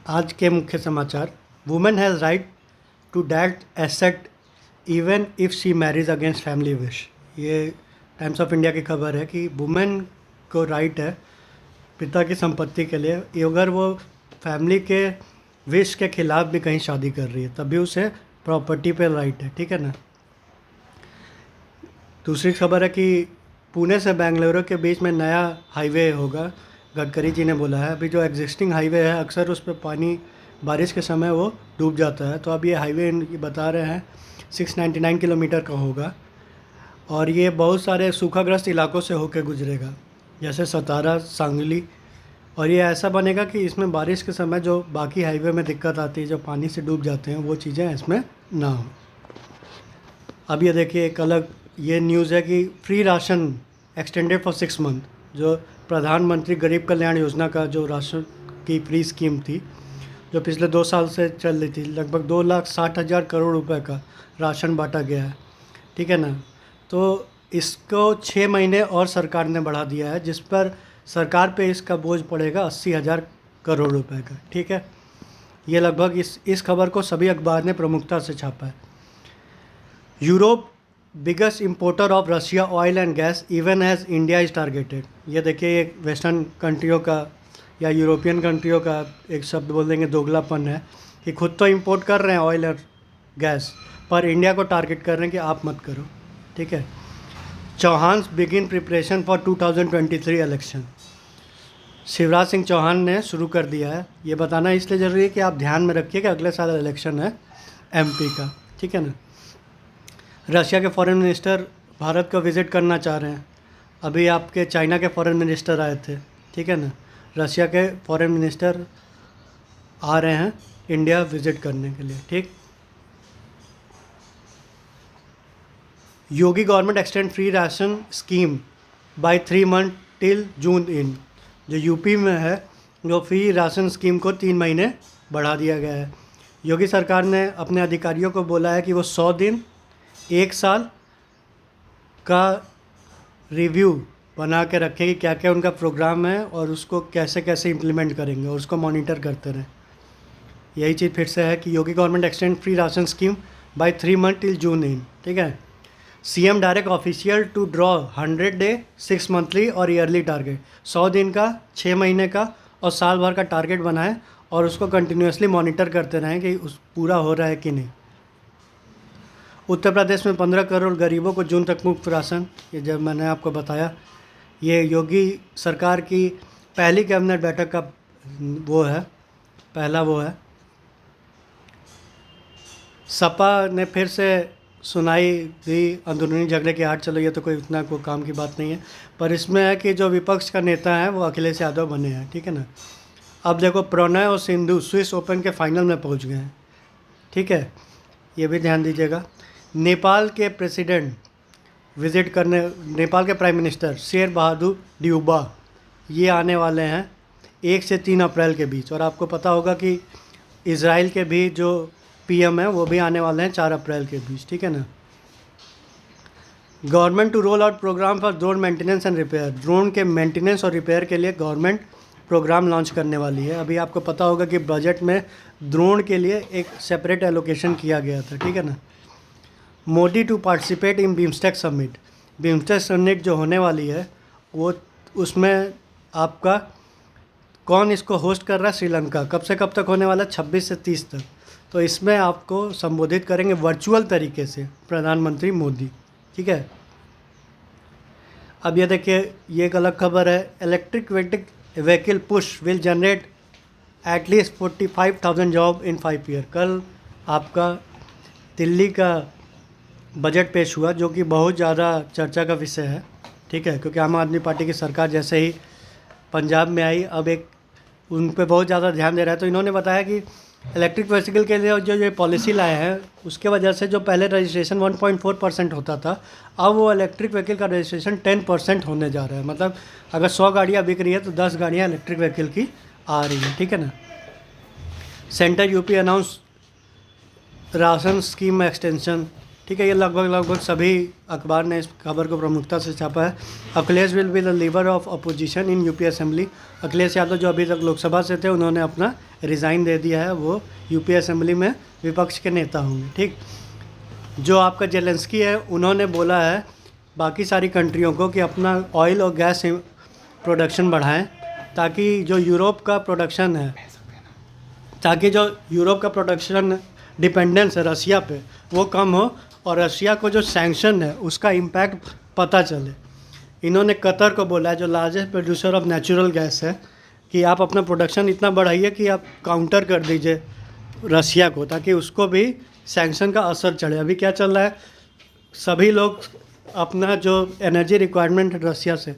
आज के मुख्य समाचार। Women has right to that asset even if she marriage against family wish. ये टाइम्स ऑफ इंडिया की खबर है कि वुमेन को राइट है पिता की संपत्ति के लिए, अगर वो फैमिली के विश के खिलाफ भी कहीं शादी कर रही है तभी उसे प्रॉपर्टी पे राइट है। ठीक है ना। दूसरी खबर है कि पुणे से बेंगलुरु के बीच में नया हाईवे होगा, गडकरी जी ने बोला है। अभी जो एग्जिस्टिंग हाईवे है अक्सर उस पर पानी बारिश के समय वो डूब जाता है, तो अब ये हाईवे बता रहे हैं 699 किलोमीटर का होगा और ये बहुत सारे सूखाग्रस्त इलाकों से होकर गुजरेगा, जैसे सतारा, सांगली। और ये ऐसा बनेगा कि इसमें बारिश के समय जो बाकी हाईवे में दिक्कत आती है, जो पानी से डूब जाते हैं, वो चीज़ें इसमें ना हो। अब ये देखिए, एक अलग ये न्यूज़ है कि free ration extended for 6 month. जो प्रधानमंत्री गरीब कल्याण योजना का जो राशन की फ्री स्कीम थी, जो पिछले 2 साल से चल रही थी, लगभग 2,60,000 करोड़ रुपए का राशन बांटा गया है। ठीक है ना। तो इसको 6 महीने और सरकार ने बढ़ा दिया है, जिस पर सरकार पे इसका बोझ पड़ेगा 80,000 करोड़ रुपए का। ठीक है। ये लगभग इस खबर को सभी अखबार ने प्रमुखता से छापा है। Europe biggest importer of Russia oil and gas even as India is targeted. ये देखिए, एक वेस्टर्न कंट्रियों का या यूरोपियन कंट्रियों का एक शब्द बोल देंगे दोगलापन है कि खुद तो इंपोर्ट कर रहे हैं ऑयल और गैस, पर इंडिया को टारगेट कर रहे हैं कि आप मत करो। ठीक है। Chauhan begin preparation for 2023 election. Shivraj Singh Chauhan ने शुरू कर दिया है। ये बताना इसलिए ज़रूरी है कि आप ध्यान में रखिए कि अगले साल इलेक्शन है एमपी का। ठीक है ना। रशिया के फॉरेन मिनिस्टर भारत को विज़िट करना चाह रहे हैं। अभी आपके चाइना के फॉरेन मिनिस्टर आए थे। ठीक है ना। रशिया के फॉरेन मिनिस्टर आ रहे हैं इंडिया विज़िट करने के लिए। ठीक। Yogi government extend free ration scheme by 3 month till June in. जो यूपी में है, जो फ्री राशन स्कीम को 3 महीने बढ़ा दिया गया है। योगी सरकार ने अपने अधिकारियों को बोला है कि वो 100 दिन 1 साल का रिव्यू बना के रखें कि क्या क्या उनका प्रोग्राम है और उसको कैसे कैसे इम्प्लीमेंट करेंगे और उसको मॉनिटर करते रहें। यही चीज़ फिर से है कि Yogi government extend free ration scheme by 3 month till June in. ठीक है। CM direct official to draw 100 day 6 monthly और ईयरली टारगेट। 100 दिन का, 6 महीने का और साल भर का टारगेट बनाएं और उसको कंटिन्यूसली मॉनिटर करते रहें कि उस पूरा हो रहा है कि नहीं। उत्तर प्रदेश में 15 करोड़ गरीबों को जून तक मुफ्त राशन। ये जब मैंने आपको बताया, ये योगी सरकार की पहली कैबिनेट बैठक का पहला वो है। सपा ने फिर से सुनाई दी अंदरूनी झगड़े की आड़। चलो, ये तो कोई इतना कोई काम की बात नहीं है, पर इसमें है कि जो विपक्ष का नेता है वो अखिलेश यादव बने हैं। ठीक है ना। अब देखो, प्रणय और सिंधु स्विस ओपन के फाइनल में पहुंच गए हैं। ठीक है। ये भी ध्यान दीजिएगा। नेपाल के नेपाल के प्राइम मिनिस्टर शेर बहादुर देउबा ये आने वाले हैं 1 से 3 अप्रैल के बीच। और आपको पता होगा कि इजराइल के भी जो पीएम है वो भी आने वाले हैं 4 अप्रैल के बीच। ठीक है ना। Government to roll out programme for drone maintenance and repair. Drone के मेंटेनेंस और रिपेयर के लिए गवर्नमेंट प्रोग्राम लॉन्च करने वाली है। अभी आपको पता होगा कि बजट में ड्रोन के लिए एक सेपरेट एलोकेशन किया गया था। ठीक है ना। Modi to participate in BIMSTEC summit. BIMSTEC summit जो होने वाली है वो, उसमें आपका कौन इसको होस्ट कर रहा है? श्रीलंका। कब से कब तक होने वाला? 26 से 30 तक। तो इसमें आपको संबोधित करेंगे वर्चुअल तरीके से प्रधानमंत्री मोदी। ठीक है। अब ये देखिए, ये एक अलग खबर है। Electric vehicle push will generate at least 45,000 job in 5 year. कल आपका दिल्ली का बजट पेश हुआ, जो कि बहुत ज़्यादा चर्चा का विषय है। ठीक है। क्योंकि आम आदमी पार्टी की सरकार जैसे ही पंजाब में आई, अब एक उन पे बहुत ज़्यादा ध्यान दे रहा है। तो इन्होंने बताया कि इलेक्ट्रिक व्हीकल के लिए जो ये पॉलिसी लाए हैं, उसके वजह से जो पहले रजिस्ट्रेशन 1.4% होता था, अब वो इलेक्ट्रिक व्हीकल का रजिस्ट्रेशन 10% होने जा रहा है। मतलब अगर 100 गाड़ियाँ बिक रही है तो 10 गाड़ियाँ इलेक्ट्रिक व्हीकल की आ रही हैं। ठीक है ना। Centre UP announce ration scheme extension. ठीक है। ये लगभग सभी अखबार ने इस खबर को प्रमुखता से छापा है। Akhilesh will be the leader of opposition in UP assembly. Akhilesh Yadav जो अभी तक लोकसभा से थे, उन्होंने अपना रिज़ाइन दे दिया है, वो यूपी असेंबली में विपक्ष के नेता होंगे। ठीक, जो आपका जेलेंस्की है, उन्होंने बोला है बाकी सारी कंट्रियों को कि अपना ऑयल और गैस प्रोडक्शन बढ़ाएं, ताकि जो यूरोप का प्रोडक्शन डिपेंडेंस है रसिया पे वो कम हो, और रसिया को जो सैंक्शन है उसका इम्पैक्ट पता चले। इन्होंने कतर को बोला है, जो largest producer of natural gas है, कि आप अपना प्रोडक्शन इतना बढ़ाइए कि आप काउंटर कर दीजिए रसिया को, ताकि उसको भी सैंक्शन का असर चढ़े। अभी क्या चल रहा है, सभी लोग अपना जो एनर्जी रिक्वायरमेंट है रसिया से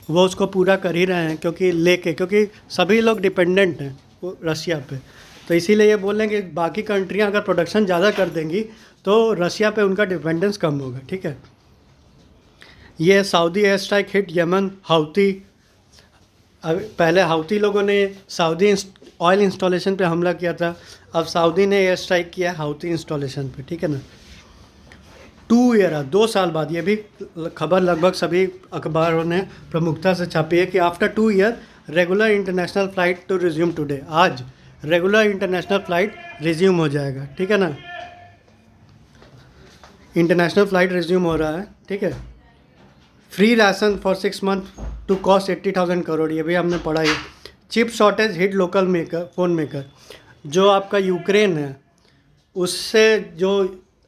वो उसको पूरा कर ही रहे हैं, क्योंकि सभी लोग डिपेंडेंट हैं वो रसिया पे। तो इसीलिए ये बोल रहे हैं कि बाकी कंट्रियां अगर प्रोडक्शन ज़्यादा कर देंगी तो रसिया पे उनका डिपेंडेंस कम होगा। ठीक है, ये Saudi air strike hit Yemen Houthi. पहले हाउती लोगों ने सऊदी ऑयल इंस्टॉलेशन पे हमला किया था, अब सऊदी ने एयर स्ट्राइक किया हाउती इंस्टॉलेशन पे। ठीक है ना, 2 साल बाद, ये भी खबर लगभग सभी अखबारों ने प्रमुखता से छापी है कि after 2 year regular international flight to resume today. आज रेगुलर इंटरनेशनल फ़्लाइट रिज्यूम हो जाएगा। ठीक है ना, इंटरनेशनल फ़्लाइट रिज्यूम हो रहा है। ठीक है, free ration for 6 month to cost 80,000 crore, ये भी हमने पढ़ा है। Chip shortage hit local phone maker. जो आपका यूक्रेन है उससे जो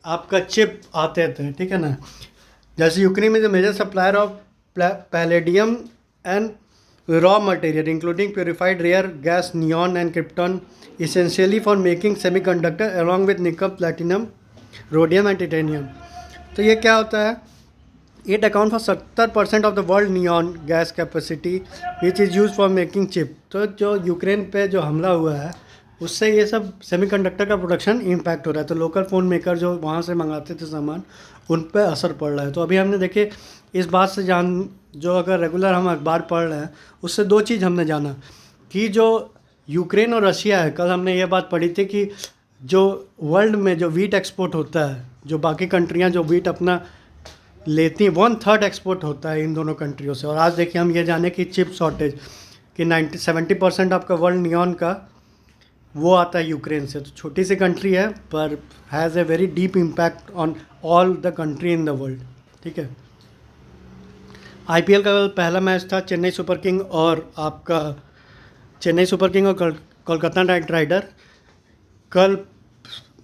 आपका चिप आते थे, ठीक है ना, जैसे यूक्रेन में जो major supplier of palladium and raw material including purified rare gas neon and krypton essentially for making semiconductor along with nickel platinum rhodium and titanium. तो ये क्या होता है, it account for 70% of the world neon gas capacity which is use for making chip. तो जो Ukraine पे जो हमला हुआ है उससे ये सब सेमीकंडक्टर का प्रोडक्शन इम्पैक्ट हो रहा है। तो लोकल फ़ोन मेकर जो वहाँ से मंगाते थे सामान, उन पे असर पड़ रहा है। तो अभी हमने देखे इस बात से जो अगर रेगुलर हम अखबार पढ़ रहे हैं उससे 2 चीज़ हमने जाना कि जो यूक्रेन और रशिया है, कल हमने ये बात पढ़ी थी कि जो वर्ल्ड में जो वीट एक्सपोर्ट होता है, जो बाकी कंट्रियाँ जो वीट अपना लेती हैं, 1/3 एक्सपोर्ट होता है इन दोनों कंट्रियों से। और आज देखिए हम ये जाने कि चिप शॉर्टेज कि 70% आपका वर्ल्ड नियॉन का वो आता है यूक्रेन से। तो छोटी सी कंट्री है पर has a very deep impact on all the country in the world. ठीक है, आईपीएल का पहला मैच था चेन्नई सुपर किंग और कोलकाता नाइट राइडर। कल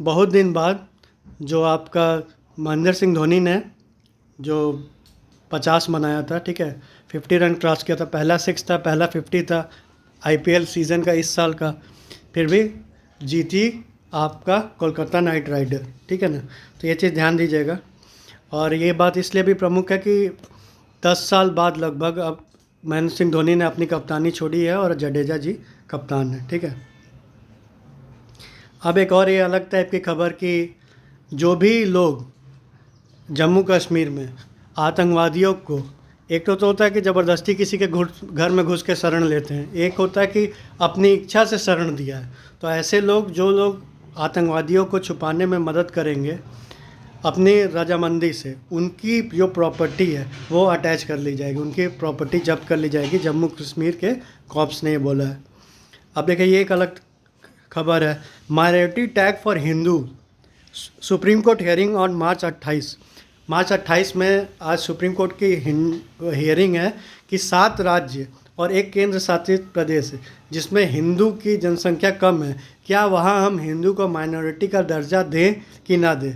बहुत दिन बाद जो आपका महेंद्र सिंह धोनी ने जो 50 मनाया था, ठीक है, 50 रन क्रॉस किया था, पहला 6 था, पहला 50 था आईपीएल सीज़न का इस साल का, फिर भी जीती आपका कोलकाता नाइट राइडर। ठीक है ना, तो ये चीज़ ध्यान दीजिएगा। और ये बात इसलिए भी प्रमुख है कि 10 साल बाद लगभग अब महेंद्र सिंह धोनी ने अपनी कप्तानी छोड़ी है और जडेजा जी कप्तान है। ठीक है, अब एक और ये अलग टाइप की खबर कि जो भी लोग जम्मू कश्मीर में आतंकवादियों को, एक तो होता है कि ज़बरदस्ती किसी के घर में घुस के शरण लेते हैं, एक होता है कि अपनी इच्छा से शरण दिया है। तो ऐसे लोग, जो लोग आतंकवादियों को छुपाने में मदद करेंगे अपनी रजामंदी से, उनकी जो प्रॉपर्टी है वो अटैच कर ली जाएगी, उनकी प्रॉपर्टी जब्त कर ली जाएगी, जम्मू कश्मीर के कॉप्स ने ये बोला है। अब देखिए ये एक अलग खबर है, minority tag for Hindu, supreme court hearing on March 28 में आज सुप्रीम कोर्ट की हियरिंग है कि 7 राज्य और 1 केंद्र शासित प्रदेश जिसमें हिंदू की जनसंख्या कम है, क्या वहाँ हम हिंदू को माइनॉरिटी का दर्जा दें कि ना दें।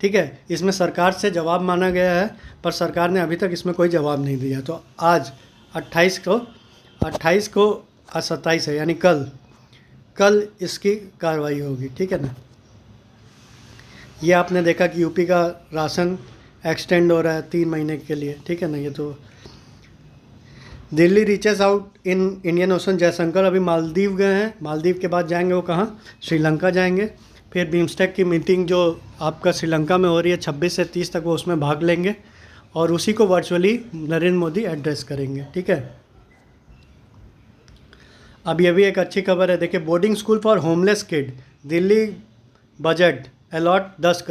ठीक है, इसमें सरकार से जवाब मांगा गया है पर सरकार ने अभी तक इसमें कोई जवाब नहीं दिया। तो आज 28 को 27 है, यानी कल इसकी कार्रवाई होगी। ठीक है ना, ये आपने देखा कि यूपी का राशन एक्सटेंड हो रहा है 3 महीने के लिए। ठीक है ना, ये तो Delhi reaches out in Indian ocean, Jaishankar अभी मालदीव गए हैं, मालदीव के बाद जाएंगे वो कहाँ, श्रीलंका जाएंगे। फिर बिम्स्टेक की मीटिंग जो आपका श्रीलंका में हो रही है 26 से 30 तक, वो उसमें भाग लेंगे और उसी को वर्चुअली नरेंद्र मोदी एड्रेस करेंगे। ठीक है, अब ये भी एक अच्छी खबर है, देखिए boarding school for homeless kid, Delhi budget allot 10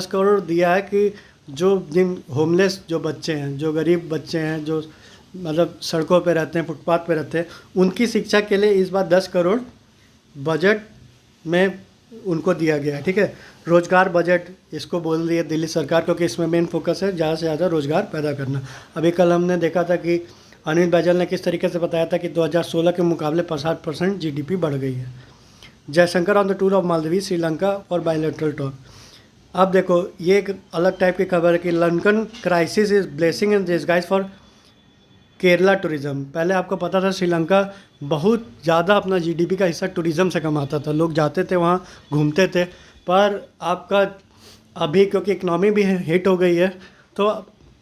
crore दिया है कि जो जिन होमलेस जो बच्चे हैं, जो गरीब बच्चे हैं, जो मतलब सड़कों पे रहते हैं, फुटपाथ पे रहते हैं, उनकी शिक्षा के लिए इस बार 10 करोड़ बजट में उनको दिया गया है, ठीक है। रोज़गार बजट इसको बोल दिया दिल्ली सरकार, क्योंकि इसमें मेन फोकस है ज़्यादा से ज़्यादा रोज़गार पैदा करना। अभी कल हमने देखा था कि अनिल बैजल ने किस तरीके से बताया था कि 2016 के मुकाबले 50% जीडीपी बढ़ गई है। Jaishankar on the tour of Maldives Sri Lanka और बायलैटरल टॉक। अब देखो ये एक अलग टाइप की खबर है कि Lankan crisis is blessing in disguise for Kerala tourism. पहले आपको पता था श्रीलंका बहुत ज़्यादा अपना जीडीपी का हिस्सा टूरिज़्म से कमाता था, लोग जाते थे वहाँ घूमते थे, पर आपका अभी क्योंकि इकनॉमी भी हिट हो गई है तो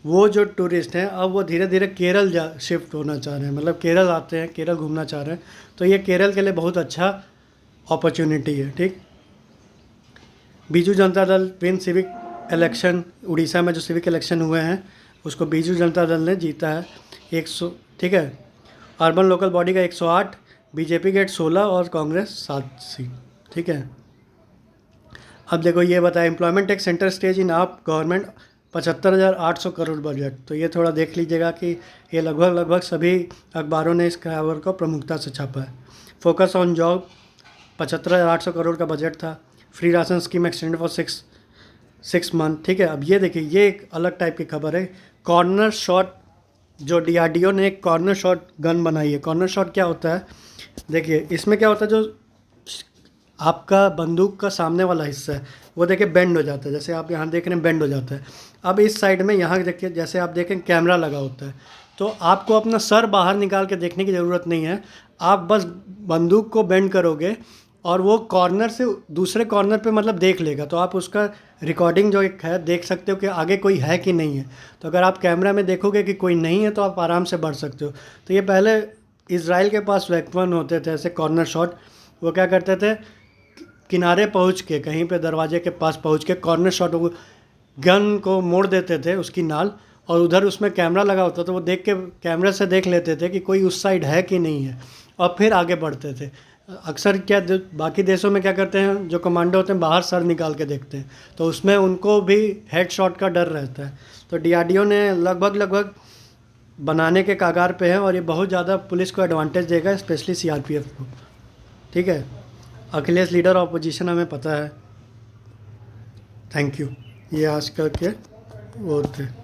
वो जो टूरिस्ट हैं अब वो धीरे धीरे केरल शिफ्ट होना चाह रहे हैं, मतलब केरल आते हैं, केरल घूमना चाह रहे हैं। तो ये केरल के लिए बहुत अच्छा अपॉर्चुनिटी है, ठीक। Biju Janata Dal win civic election, Orissa में जो सिविक इलेक्शन हुए हैं उसको बीजू जनता दल ने जीता है 100, ठीक है। अर्बन लोकल बॉडी का 108, बीजेपी गेट 16 और कांग्रेस 7 सीट, ठीक है। अब देखो ये बताया एम्प्लॉयमेंट टेक सेंटर स्टेज इन आप गवर्नमेंट 75,800 करोड़ बजट। तो ये थोड़ा देख लीजिएगा कि ये लगभग सभी अखबारों ने इस खबर को प्रमुखता से छापा है। फोकस ऑन जॉब 75,800 करोड़ का बजट था। Free ration scheme extend for six month, ठीक है। अब ये देखिए ये एक अलग टाइप की खबर है। कॉर्नर शॉट, जो डीआरडीओ ने एक कॉर्नर शॉट गन बनाई है। कॉर्नर शॉट क्या होता है, देखिए इसमें क्या होता है, जो आपका बंदूक का सामने वाला हिस्सा है वो देखिए बेंड हो जाता है, जैसे आप यहाँ देख रहे हैं बेंड हो जाता है। अब इस साइड में यहाँ देखिए जैसे आप देखें कैमरा लगा होता है, तो आपको अपना सर बाहर निकाल के देखने की ज़रूरत नहीं है, आप बस बंदूक को बेंड करोगे और वो कॉर्नर से दूसरे कॉर्नर पे मतलब देख लेगा, तो आप उसका रिकॉर्डिंग जो एक है देख सकते हो कि आगे कोई है कि नहीं है। तो अगर आप कैमरा में देखोगे कि कोई नहीं है तो आप आराम से बढ़ सकते हो। तो ये पहले इज़राइल के पास वेपन होते थे ऐसे कॉर्नर शॉट, वो क्या करते थे किनारे पहुंच के कहीं पे दरवाजे के पास पहुंच के कॉर्नर शॉट गन को मोड़ देते थे उसकी नाल, और उधर उसमें कैमरा लगा होता तो वो देख के कैमरे से देख लेते थे कि कोई उस साइड है कि नहीं है, और फिर आगे बढ़ते थे। अक्सर क्या बाकी देशों में क्या करते हैं, जो कमांडो होते हैं बाहर सर निकाल के देखते हैं, तो उसमें उनको भी हेड शॉट का डर रहता है। तो डीआरडीओ ने लगभग बनाने के कागार पे है, और ये बहुत ज़्यादा पुलिस को एडवांटेज देगा, स्पेशली सीआरपीएफ को, ठीक है। अखिलेश लीडर ऑपोजिशन हमें पता है। Thank you. ये आज करके वो थे।